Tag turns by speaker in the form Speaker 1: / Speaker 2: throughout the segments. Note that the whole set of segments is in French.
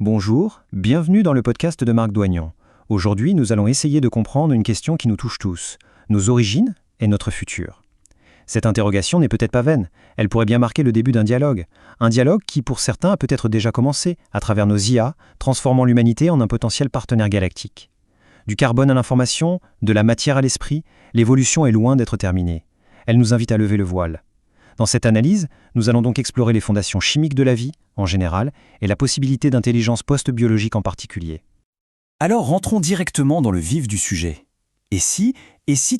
Speaker 1: Bonjour, bienvenue dans le podcast de Marc Doignan. Aujourd'hui, nous allons essayer de comprendre une question qui nous touche tous, nos origines et notre futur. Cette interrogation n'est peut-être pas vaine, elle pourrait bien marquer le début d'un dialogue. Un dialogue qui, pour certains, a peut-être déjà commencé, à travers nos IA, transformant l'humanité en un potentiel partenaire galactique. Du carbone à l'information, de la matière à l'esprit, l'évolution est loin d'être terminée. Elle nous invite à lever le voile. Dans cette analyse, nous allons donc explorer les fondations chimiques de la vie, en général, et la possibilité d'intelligence post-biologique en particulier.
Speaker 2: Alors rentrons directement dans le vif du sujet. Et si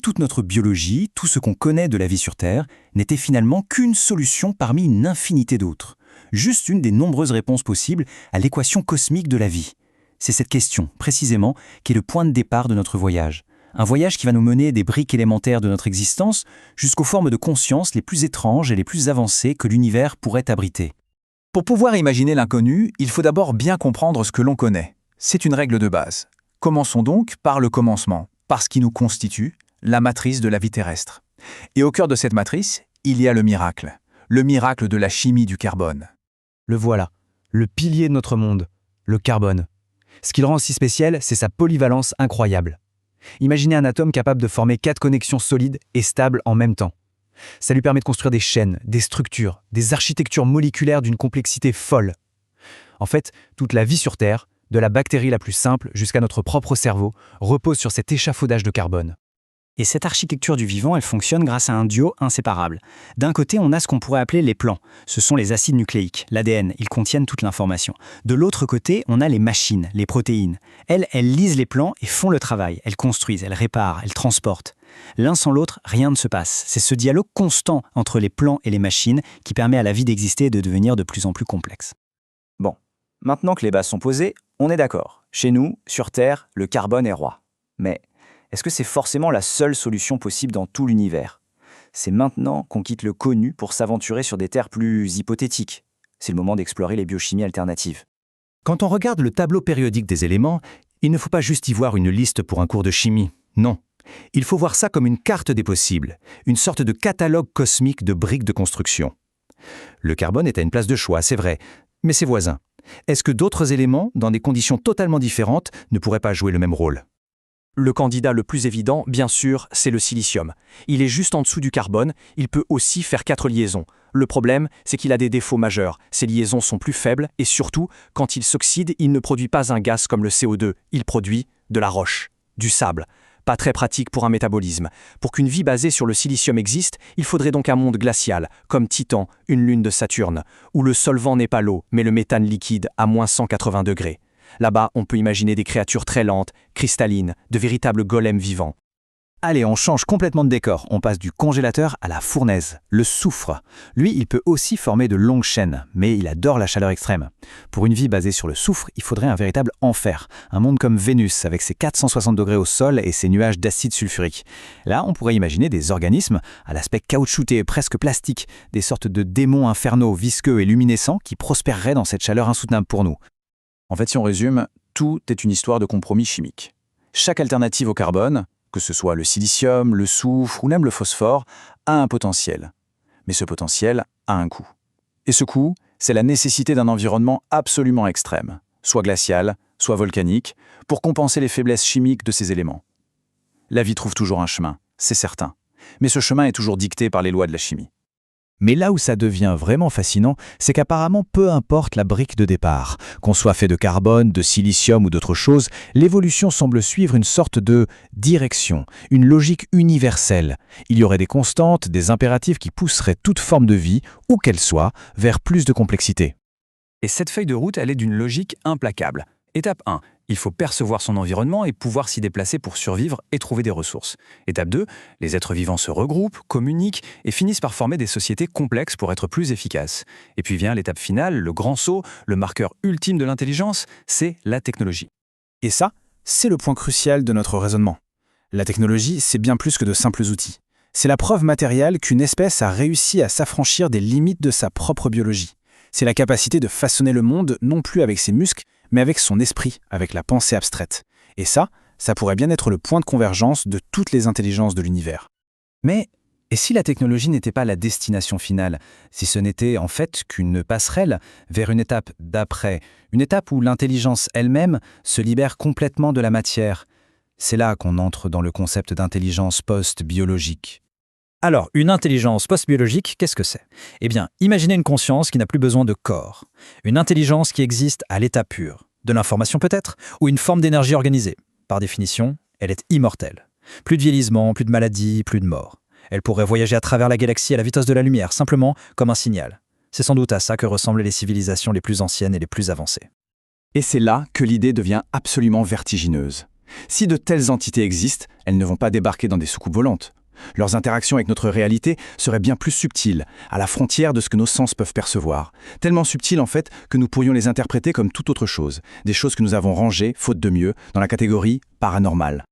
Speaker 2: toute notre biologie, tout ce qu'on connaît de la vie sur Terre, n'était finalement qu'une solution parmi une infinité d'autres, juste une des nombreuses réponses possibles à l'équation cosmique de la vie? C'est cette question, précisément, qui est le point de départ de notre voyage. Un voyage qui va nous mener des briques élémentaires de notre existence jusqu'aux formes de conscience les plus étranges et les plus avancées que l'univers pourrait abriter.
Speaker 3: Pour pouvoir imaginer l'inconnu, il faut d'abord bien comprendre ce que l'on connaît. C'est une règle de base. Commençons donc par le commencement, par ce qui nous constitue, la matrice de la vie terrestre. Et au cœur de cette matrice, il y a le miracle de la chimie du carbone.
Speaker 4: Le voilà, le pilier de notre monde, le carbone. Ce qui le rend si spécial, c'est sa polyvalence incroyable. Imaginez un atome capable de former 4 connexions solides et stables en même temps. Ça lui permet de construire des chaînes, des structures, des architectures moléculaires d'une complexité folle. En fait, toute la vie sur Terre, de la bactérie la plus simple jusqu'à notre propre cerveau, repose sur cet échafaudage de carbone.
Speaker 5: Et cette architecture du vivant, elle fonctionne grâce à un duo inséparable. D'un côté, on a ce qu'on pourrait appeler les plans. Ce sont les acides nucléiques, l'ADN, ils contiennent toute l'information. De l'autre côté, on a les machines, les protéines. Elles lisent les plans et font le travail. Elles construisent, elles réparent, elles transportent. L'un sans l'autre, rien ne se passe. C'est ce dialogue constant entre les plans et les machines qui permet à la vie d'exister et de devenir de plus en plus complexe.
Speaker 2: Bon, maintenant que les bases sont posées, on est d'accord. Chez nous, sur Terre, le carbone est roi. Mais est-ce que c'est forcément la seule solution possible dans tout l'univers? C'est maintenant qu'on quitte le connu pour s'aventurer sur des terres plus hypothétiques. C'est le moment d'explorer les biochimies alternatives.
Speaker 6: Quand on regarde le tableau périodique des éléments, il ne faut pas juste y voir une liste pour un cours de chimie. Non. Il faut voir ça comme une carte des possibles, une sorte de catalogue cosmique de briques de construction. Le carbone est à une place de choix, c'est vrai, mais ses voisins. Est-ce que d'autres éléments, dans des conditions totalement différentes, ne pourraient pas jouer le même rôle ?
Speaker 7: Le candidat le plus évident, bien sûr, c'est le silicium. Il est juste en dessous du carbone, il peut aussi faire 4 liaisons. Le problème, c'est qu'il a des défauts majeurs. Ces liaisons sont plus faibles et surtout, quand il s'oxyde, il ne produit pas un gaz comme le CO2, il produit de la roche, du sable. Pas très pratique pour un métabolisme. Pour qu'une vie basée sur le silicium existe, il faudrait donc un monde glacial, comme Titan, une lune de Saturne, où le solvant n'est pas l'eau, mais le méthane liquide à moins 180 degrés. Là-bas, on peut imaginer des créatures très lentes, cristallines, de véritables golems vivants.
Speaker 6: Allez, on change complètement de décor. On passe du congélateur à la fournaise, le soufre. Lui, il peut aussi former de longues chaînes, mais il adore la chaleur extrême. Pour une vie basée sur le soufre, il faudrait un véritable enfer. Un monde comme Vénus, avec ses 460 degrés au sol et ses nuages d'acide sulfurique. Là, on pourrait imaginer des organismes à l'aspect caoutchouté, presque plastique, des sortes de démons infernaux, visqueux et luminescents qui prospéreraient dans cette chaleur insoutenable pour nous.
Speaker 3: En fait, si on résume, tout est une histoire de compromis chimique. Chaque alternative au carbone, que ce soit le silicium, le soufre ou même le phosphore, a un potentiel. Mais ce potentiel a un coût. Et ce coût, c'est la nécessité d'un environnement absolument extrême, soit glacial, soit volcanique, pour compenser les faiblesses chimiques de ces éléments. La vie trouve toujours un chemin, c'est certain. Mais ce chemin est toujours dicté par les lois de la chimie.
Speaker 6: Mais là où ça devient vraiment fascinant, c'est qu'apparemment, peu importe la brique de départ, qu'on soit fait de carbone, de silicium ou d'autre chose, l'évolution semble suivre une sorte de direction, une logique universelle. Il y aurait des constantes, des impératifs qui pousseraient toute forme de vie, où qu'elle soit, vers plus de complexité.
Speaker 2: Et cette feuille de route, elle est d'une logique implacable. Étape 1. Il faut percevoir son environnement et pouvoir s'y déplacer pour survivre et trouver des ressources. Étape 2. Les êtres vivants se regroupent, communiquent et finissent par former des sociétés complexes pour être plus efficaces. Et puis vient l'étape finale, le grand saut, le marqueur ultime de l'intelligence, c'est la technologie.
Speaker 8: Et ça, c'est le point crucial de notre raisonnement. La technologie, c'est bien plus que de simples outils. C'est la preuve matérielle qu'une espèce a réussi à s'affranchir des limites de sa propre biologie. C'est la capacité de façonner le monde non plus avec ses muscles, mais avec son esprit, avec la pensée abstraite. Et ça pourrait bien être le point de convergence de toutes les intelligences de l'univers.
Speaker 2: Mais Et si la technologie n'était pas la destination finale, si ce n'était en fait qu'une passerelle vers une étape d'après, une étape où l'intelligence elle-même se libère complètement de la matière? C'est là qu'on entre dans le concept d'intelligence post-biologique.
Speaker 5: Alors, une intelligence post-biologique, qu'est-ce que c'est? Eh bien, imaginez une conscience qui n'a plus besoin de corps. Une intelligence qui existe à l'état pur. De l'information peut-être, ou une forme d'énergie organisée. Par définition, elle est immortelle. Plus de vieillissement, plus de maladies, plus de mort. Elle pourrait voyager à travers la galaxie à la vitesse de la lumière, simplement comme un signal. C'est sans doute à ça que ressemblent les civilisations les plus anciennes et les plus avancées.
Speaker 3: Et c'est là que l'idée devient absolument vertigineuse. Si de telles entités existent, elles ne vont pas débarquer dans des soucoupes volantes. Leurs interactions avec notre réalité seraient bien plus subtiles, à la frontière de ce que nos sens peuvent percevoir. Tellement subtiles en fait que nous pourrions les interpréter comme toute autre chose, des choses que nous avons rangées, faute de mieux, dans la catégorie paranormale.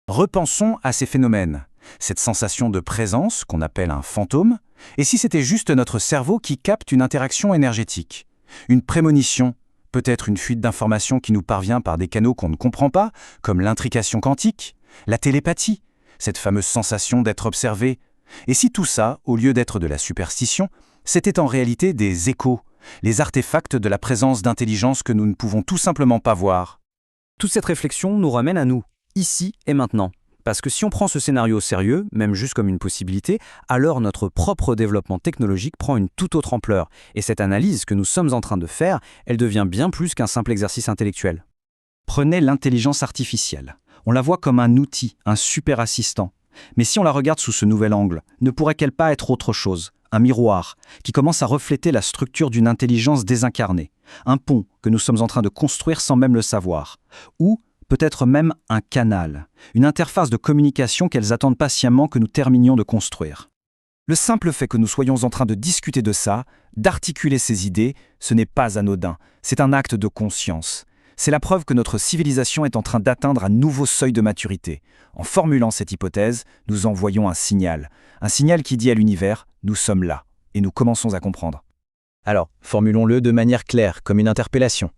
Speaker 2: Repensons à ces phénomènes, cette sensation de présence qu'on appelle un fantôme, et si c'était juste notre cerveau qui capte une interaction énergétique, une prémonition, peut-être une fuite d'informations qui nous parvient par des canaux qu'on ne comprend pas, comme l'intrication quantique, la télépathie, cette fameuse sensation d'être observé. Et si tout ça, au lieu d'être de la superstition, c'était en réalité des échos, les artefacts de la présence d'intelligence que nous ne pouvons tout simplement pas voir?
Speaker 5: Toute cette réflexion nous ramène à nous, ici et maintenant. Parce que si on prend ce scénario au sérieux, même juste comme une possibilité, alors notre propre développement technologique prend une toute autre ampleur. Et cette analyse que nous sommes en train de faire, elle devient bien plus qu'un simple exercice intellectuel.
Speaker 2: Prenez l'intelligence artificielle. On la voit comme un outil, un super assistant. Mais si on la regarde sous ce nouvel angle, ne pourrait-elle pas être autre chose? Un miroir qui commence à refléter la structure d'une intelligence désincarnée. Un pont que nous sommes en train de construire sans même le savoir. Ou peut-être même un canal, une interface de communication qu'elles attendent patiemment que nous terminions de construire. Le simple fait que nous soyons en train de discuter de ça, d'articuler ces idées, ce n'est pas anodin, c'est un acte de conscience. C'est la preuve que notre civilisation est en train d'atteindre un nouveau seuil de maturité. En formulant cette hypothèse, nous envoyons un signal qui dit à l'univers « nous sommes là » et nous commençons à comprendre.
Speaker 6: Alors, formulons-le de manière claire, comme une interpellation.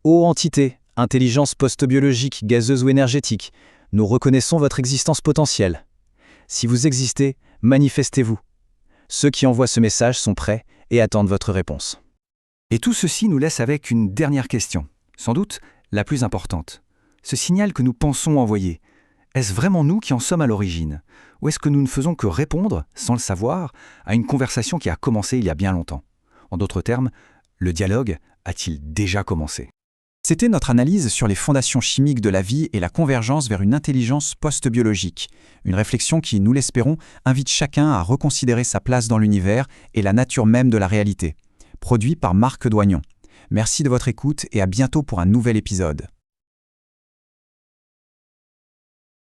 Speaker 6: Ô entité, intelligence post-biologique, gazeuse ou énergétique, nous reconnaissons votre existence potentielle. Si vous existez, manifestez-vous. Ceux qui envoient ce message sont prêts et attendent votre réponse.
Speaker 2: Et tout ceci nous laisse avec une dernière question, sans doute la plus importante. Ce signal que nous pensons envoyer, est-ce vraiment nous qui en sommes à l'origine? Ou est-ce que nous ne faisons que répondre, sans le savoir, à une conversation qui a commencé il y a bien longtemps? En d'autres termes, le dialogue a-t-il déjà commencé? C'était notre analyse sur les fondations chimiques de la vie et la convergence vers une intelligence post-biologique. Une réflexion qui, nous l'espérons, invite chacun à reconsidérer sa place dans l'univers et la nature même de la réalité. Produit par Marc Doignon. Merci de votre écoute et à bientôt pour un nouvel épisode.